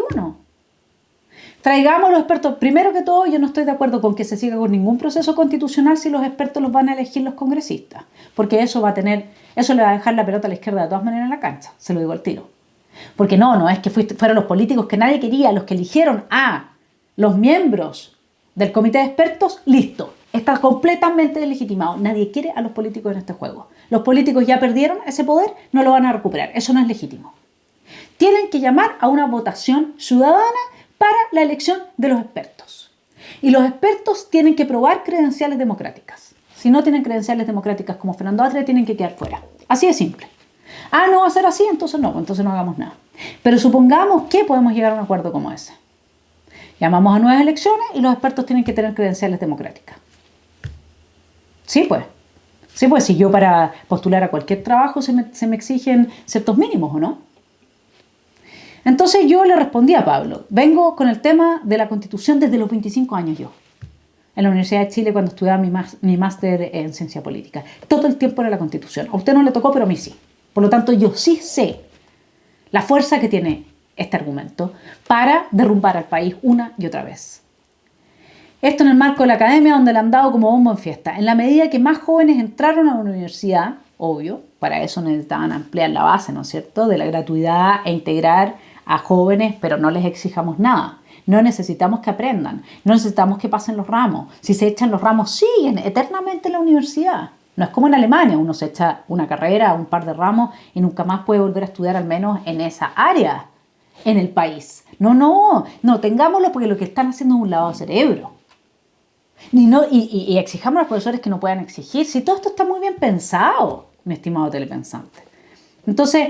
Traigamos los expertos. Primero que todo, yo no estoy de acuerdo con que se siga con ningún proceso constitucional si los expertos los van a elegir los congresistas, porque eso le va a dejar la pelota a la izquierda de todas maneras en la cancha, se lo digo al tiro. Porque no es que fueron los políticos que nadie quería, los que eligieron a los miembros del comité de expertos, listo, está completamente deslegitimado. Nadie quiere a los políticos en este juego. Los políticos ya perdieron ese poder, no lo van a recuperar, eso no es legítimo. Tienen que llamar a una votación ciudadana para la elección de los expertos. Y los expertos tienen que probar credenciales democráticas. Si no tienen credenciales democráticas como Fernando Atria, tienen que quedar fuera. Así de simple. No va a ser así, entonces no hagamos nada. Pero supongamos que podemos llegar a un acuerdo como ese. Llamamos a nuevas elecciones y los expertos tienen que tener credenciales democráticas. Sí, pues. Si yo para postular a cualquier trabajo se me exigen ciertos mínimos, ¿o no? Entonces yo le respondí a Pablo, vengo con el tema de la Constitución desde los 25 años yo, en la Universidad de Chile cuando estudiaba mi máster en Ciencia Política. Todo el tiempo era la Constitución. A usted no le tocó, pero a mí sí. Por lo tanto, yo sí sé la fuerza que tiene este argumento para derrumbar al país una y otra vez. Esto en el marco de la academia, donde le han dado como bombo en fiesta. En la medida que más jóvenes entraron a la universidad, obvio, para eso necesitaban ampliar la base, ¿no es cierto?, de la gratuidad e integrar a jóvenes, pero no les exijamos nada. No necesitamos que aprendan, no necesitamos que pasen los ramos. Si se echan los ramos, siguen eternamente en la universidad. No es como en Alemania, uno se echa una carrera, un par de ramos y nunca más puede volver a estudiar, al menos en esa área, en el país. No, tengámoslo, porque lo que están haciendo es un lavado de cerebro. Y exijamos a los profesores que no puedan exigir. Si todo esto está muy bien pensado, mi estimado telepensante. Entonces,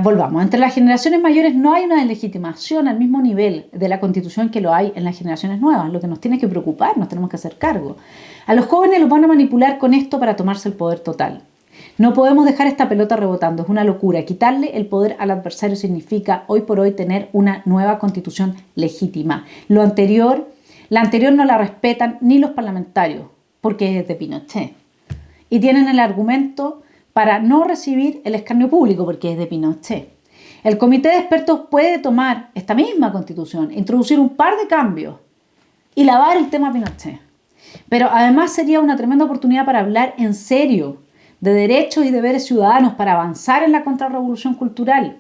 volvamos. Entre las generaciones mayores no hay una deslegitimación al mismo nivel de la Constitución que lo hay en las generaciones nuevas. Lo que nos tiene que preocupar, nos tenemos que hacer cargo. A los jóvenes los van a manipular con esto para tomarse el poder total. No podemos dejar esta pelota rebotando, es una locura. Quitarle el poder al adversario significa hoy por hoy tener una nueva Constitución legítima. La anterior no la respetan ni los parlamentarios, porque es de Pinochet. y tienen el argumento para no recibir el escarnio público porque es de Pinochet. El comité de expertos puede tomar esta misma constitución, introducir un par de cambios y lavar el tema Pinochet. Pero además sería una tremenda oportunidad para hablar en serio de derechos y deberes ciudadanos, para avanzar en la contrarrevolución cultural.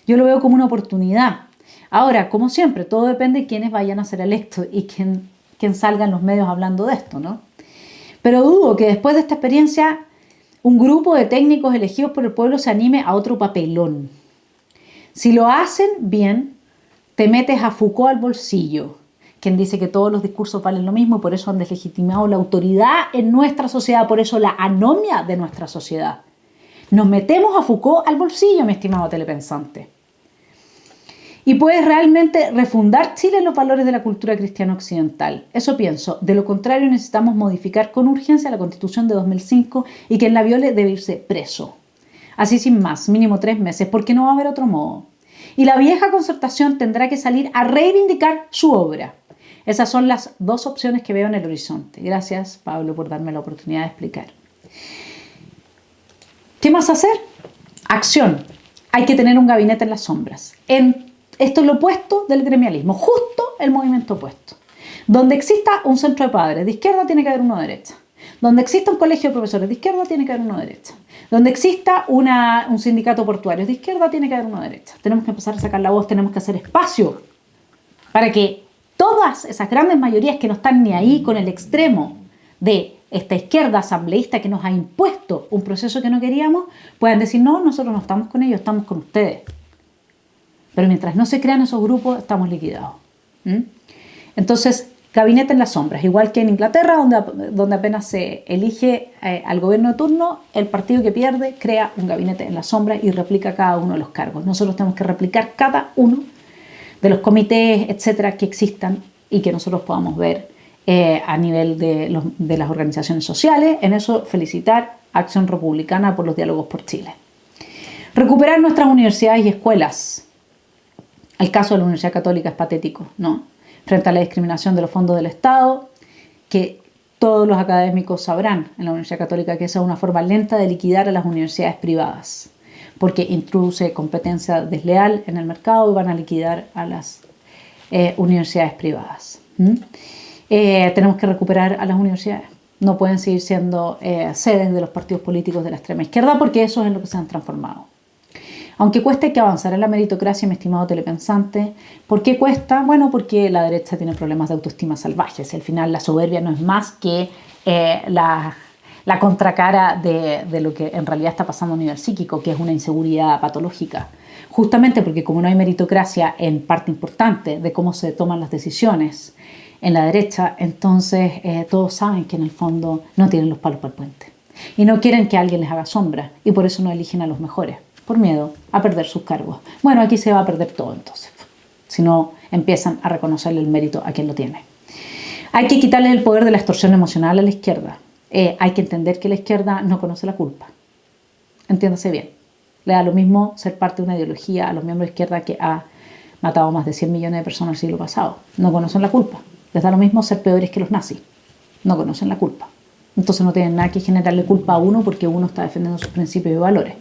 Yo lo veo como una oportunidad. Ahora, como siempre, todo depende de quiénes vayan a ser electos y quién salga en los medios hablando de esto, ¿no? Pero dudo que después de esta experiencia un grupo de técnicos elegidos por el pueblo se anime a otro papelón. Si lo hacen bien, te metes a Foucault al bolsillo, quien dice que todos los discursos valen lo mismo y por eso han deslegitimado la autoridad en nuestra sociedad, por eso la anomia de nuestra sociedad. Nos metemos a Foucault al bolsillo, mi estimado telepensante. Y puedes realmente refundar Chile en los valores de la cultura cristiana occidental. Eso pienso. De lo contrario, necesitamos modificar con urgencia la Constitución de 2005 y quien la viole debe irse preso. Así sin más, mínimo 3 meses, porque no va a haber otro modo. Y la vieja concertación tendrá que salir a reivindicar su obra. Esas son las 2 opciones que veo en el horizonte. Gracias, Pablo, por darme la oportunidad de explicar. ¿Qué más hacer? Acción. Hay que tener un gabinete en las sombras. Esto es lo opuesto del gremialismo, justo el movimiento opuesto. Donde exista un centro de padres de izquierda, tiene que haber uno de derecha. Donde exista un colegio de profesores de izquierda, tiene que haber uno de derecha. Donde exista un sindicato portuario de izquierda, tiene que haber uno de derecha. Tenemos que empezar a sacar la voz, tenemos que hacer espacio para que todas esas grandes mayorías que no están ni ahí con el extremo de esta izquierda asambleísta que nos ha impuesto un proceso que no queríamos, puedan decir, no, nosotros no estamos con ellos, estamos con ustedes. Pero mientras no se crean esos grupos, estamos liquidados. Entonces, gabinete en las sombras. Igual que en Inglaterra, donde apenas se elige al gobierno de turno, el partido que pierde crea un gabinete en las sombras y replica cada uno de los cargos. Nosotros tenemos que replicar cada uno de los comités, etcétera, que existan y que nosotros podamos ver a nivel de las organizaciones sociales. En eso, felicitar a Acción Republicana por los diálogos por Chile. Recuperar nuestras universidades y escuelas. El caso de la Universidad Católica es patético, ¿no? Frente a la discriminación de los fondos del Estado, que todos los académicos sabrán en la Universidad Católica que esa es una forma lenta de liquidar a las universidades privadas, porque introduce competencia desleal en el mercado y van a liquidar a las universidades privadas. Tenemos que recuperar a las universidades. No pueden seguir siendo sedes de los partidos políticos de la extrema izquierda, porque eso es en lo que se han transformado. Aunque cueste que avanzar en la meritocracia, mi estimado telepensante. ¿Por qué cuesta? Bueno, porque la derecha tiene problemas de autoestima salvajes. Al final la soberbia no es más que la contracara de lo que en realidad está pasando a nivel psíquico, que es una inseguridad patológica. Justamente porque como no hay meritocracia en parte importante de cómo se toman las decisiones en la derecha, entonces todos saben que en el fondo no tienen los palos para el puente. Y no quieren que alguien les haga sombra y por eso no eligen a los mejores, por miedo a perder sus cargos. Bueno, aquí se va a perder todo entonces, si no empiezan a reconocerle el mérito a quien lo tiene. Hay que quitarle el poder de la extorsión emocional a la izquierda. Hay que entender que la izquierda no conoce la culpa. Entiéndase bien. Le da lo mismo ser parte de una ideología a los miembros de izquierda que ha matado más de 100 millones de personas el siglo pasado. No conocen la culpa. Les da lo mismo ser peores que los nazis. No conocen la culpa. Entonces no tienen nada que generarle culpa a uno porque uno está defendiendo sus principios y valores.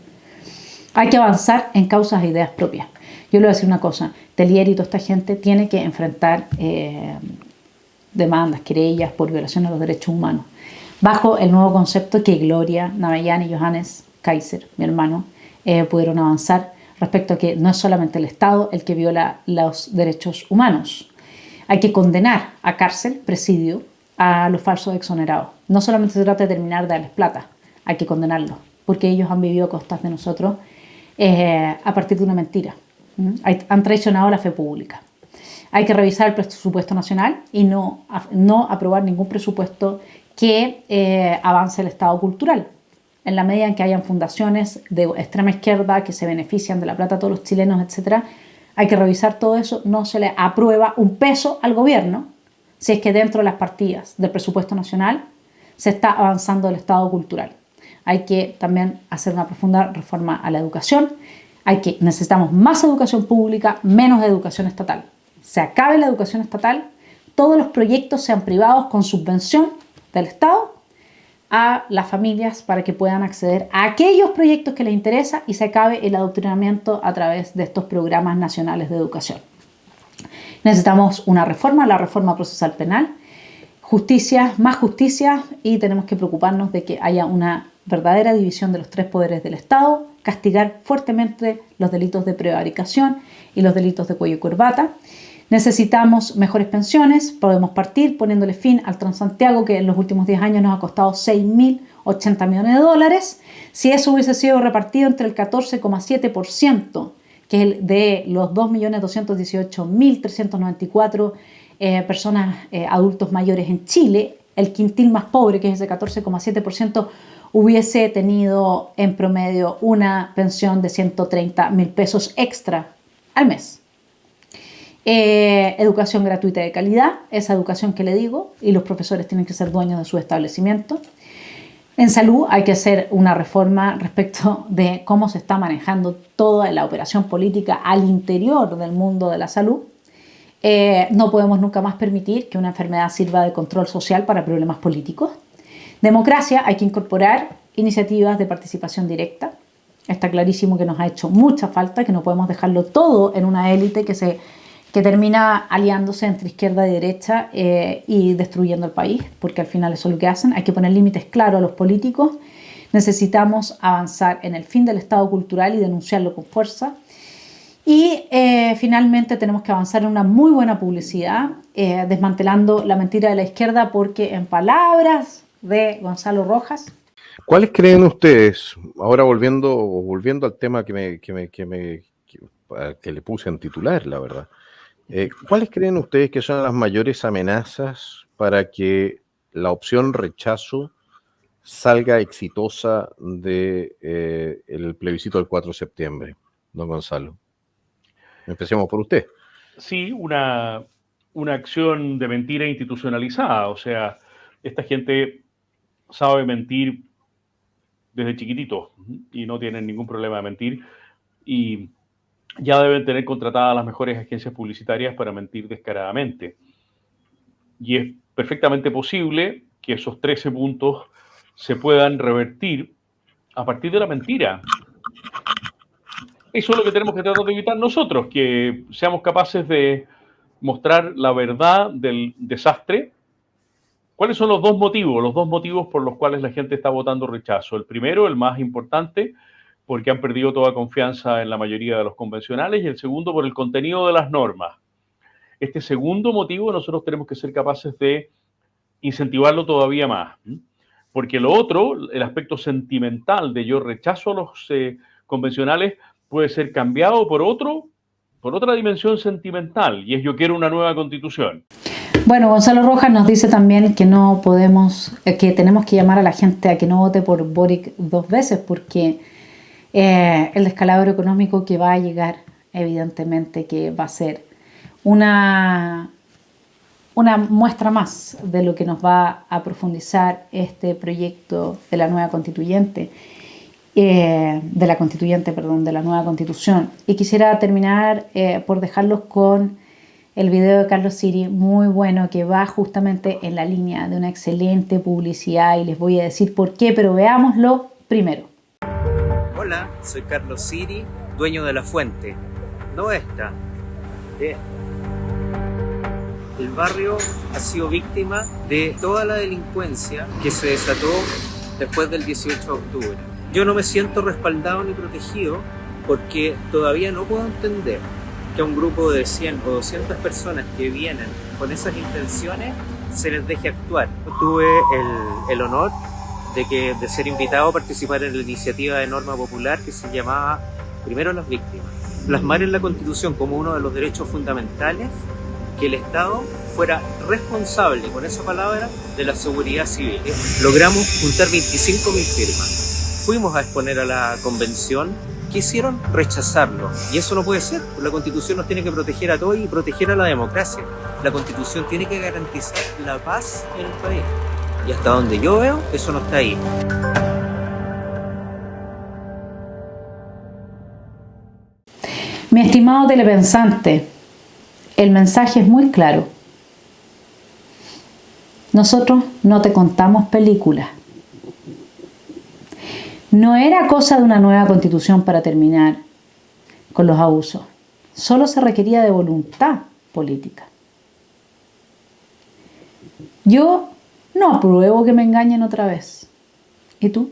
Hay que avanzar en causas e ideas propias. Yo le voy a decir una cosa. Tellier y toda esta gente tiene que enfrentar demandas, querellas por violación a los derechos humanos, bajo el nuevo concepto que Gloria Navellán y Johannes Kaiser, mi hermano, pudieron avanzar respecto a que no es solamente el Estado el que viola los derechos humanos. Hay que condenar a cárcel, presidio, a los falsos exonerados. No solamente se trata de terminar de darles plata, hay que condenarlos, porque ellos han vivido a costas de nosotros a partir de una mentira. Han traicionado la fe pública. Hay que revisar el presupuesto nacional y no aprobar ningún presupuesto que avance el Estado cultural. En la medida en que hayan fundaciones de extrema izquierda que se benefician de la plata de todos los chilenos, etc., hay que revisar todo eso. No se le aprueba un peso al gobierno si es que dentro de las partidas del presupuesto nacional se está avanzando el Estado cultural. Hay que también hacer una profunda reforma a la educación. Necesitamos más educación pública, menos educación estatal. Se acabe la educación estatal, todos los proyectos sean privados con subvención del Estado, a las familias para que puedan acceder a aquellos proyectos que les interesa y se acabe el adoctrinamiento a través de estos programas nacionales de educación. Necesitamos una reforma, la reforma procesal penal, justicia, más justicia, y tenemos que preocuparnos de que haya una verdadera división de los tres poderes del Estado, castigar fuertemente los delitos de prevaricación y los delitos de cuello y corbata. Necesitamos mejores pensiones, podemos partir poniéndole fin al Transantiago, que en los últimos 10 años nos ha costado 6.080 millones de dólares. Si eso hubiese sido repartido entre el 14,7%, que es el de los 2.218.394 personas adultos mayores en Chile, el quintil más pobre, que es ese 14,7%, hubiese tenido en promedio una pensión de 130.000 pesos extra al mes. Educación gratuita de calidad, esa educación que le digo, y los profesores tienen que ser dueños de su establecimiento. En salud hay que hacer una reforma respecto de cómo se está manejando toda la operación política al interior del mundo de la salud. No podemos nunca más permitir que una enfermedad sirva de control social para problemas políticos. Democracia, hay que incorporar iniciativas de participación directa. Está clarísimo que nos ha hecho mucha falta, que no podemos dejarlo todo en una élite que termina aliándose entre izquierda y derecha y destruyendo el país, porque al final eso es lo que hacen. Hay que poner límites claros a los políticos. Necesitamos avanzar en el fin del Estado cultural y denunciarlo con fuerza. Y finalmente tenemos que avanzar en una muy buena publicidad, desmantelando la mentira de la izquierda, porque en palabras de Gonzalo Rojas. ¿Cuáles creen ustedes, ahora volviendo al tema que le puse en titular, la verdad, ¿cuáles creen ustedes que son las mayores amenazas para que la opción rechazo salga exitosa del plebiscito del 4 de septiembre, don Gonzalo? Empecemos por usted. Sí, una acción de mentira institucionalizada. O sea, esta gente sabe mentir desde chiquitito y no tienen ningún problema de mentir. Y ya deben tener contratadas las mejores agencias publicitarias para mentir descaradamente. Y es perfectamente posible que esos 13 puntos se puedan revertir a partir de la mentira. Eso es lo que tenemos que tratar de evitar nosotros, que seamos capaces de mostrar la verdad del desastre. ¿Cuáles son los dos motivos? Los dos motivos por los cuales la gente está votando rechazo. El primero, el más importante, porque han perdido toda confianza en la mayoría de los convencionales, y el segundo, por el contenido de las normas. Este segundo motivo nosotros tenemos que ser capaces de incentivarlo todavía más, porque lo otro, el aspecto sentimental de yo rechazo a los convencionales, puede ser cambiado por otra dimensión sentimental, y es yo quiero una nueva constitución. Bueno, Gonzalo Rojas nos dice también que que tenemos que llamar a la gente a que no vote por Boric 2 veces, porque el descalabro económico que va a llegar, evidentemente que va a ser una muestra más de lo que nos va a profundizar este proyecto de la nueva constituyente, de la nueva constitución. Y quisiera terminar por dejarlos con el video de Carlos Siri, muy bueno, que va justamente en la línea de una excelente publicidad, y les voy a decir por qué, pero veámoslo primero. Hola, soy Carlos Siri, dueño de La Fuente. No esta, esta. El barrio ha sido víctima de toda la delincuencia que se desató después del 18 de octubre. Yo no me siento respaldado ni protegido porque todavía no puedo entender que a un grupo de 100 o 200 personas que vienen con esas intenciones se les deje actuar. Tuve el honor de ser invitado a participar en la iniciativa de norma popular que se llamaba Primero las Víctimas. Plasmar en la Constitución como uno de los derechos fundamentales que el Estado fuera responsable, con esa palabra, de la seguridad civil. Logramos juntar 25.000 firmas. Fuimos a exponer a la convención. Quisieron rechazarlo, y eso no puede ser. La Constitución nos tiene que proteger a todos y proteger a la democracia. La Constitución tiene que garantizar la paz en el país, y hasta donde yo veo, eso no está ahí. Mi estimado telepensante, el mensaje es muy claro. Nosotros no te contamos películas, No era cosa de una nueva constitución para terminar con los abusos. Solo se requería de voluntad política. Yo no apruebo que me engañen otra vez. ¿Y tú?